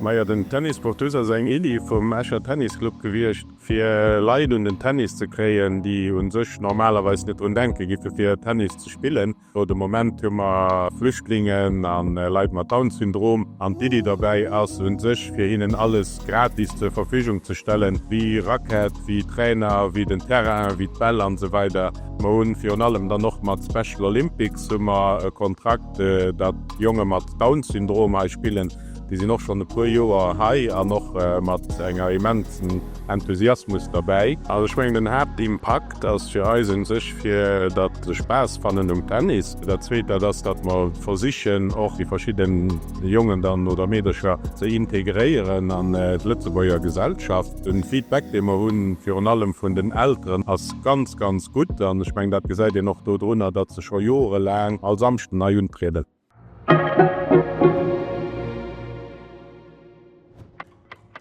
Meier den Tennisporteuser seg Idi vum Ächer Tennisclub gewircht fir Leiit und den Tennis ze kreien, die un sech normalerweis net undenke gifir fir Tennis zu spillen. O de Moment hummer Flüchtlingen an Leiit mat Down-Syndrom an Didi dabei ass hun sech fir hinnen alles gratis zur Verfügung zu stellen, wie Racket, wie Trainer, wie den Terrain, wie d Ball an so weiter. Ma hunn fir an allem dann noch mat Special Olympics hummer Kontrakt, dat junge mat Down-Syndrom spielen. Die sind noch schon e puer Joer hai an noch mat enger immensen Enthusiasmus dabei. Also schwng den Hauptimpakt ass fir Eisen sech fir dat de Spaß fannen Tennis. Der zweete dats dat man versichen och die verschiedenen Jungen dann oder Mädelscher ze integrieren an d Lützebauer Gesellschaft. Den Feedback de immer hunn fir an allem vun den Eltern ass ganz gut an schwng dat gesäit noch do runnner, dat ze scho Jore lang als amchten a Jun treden.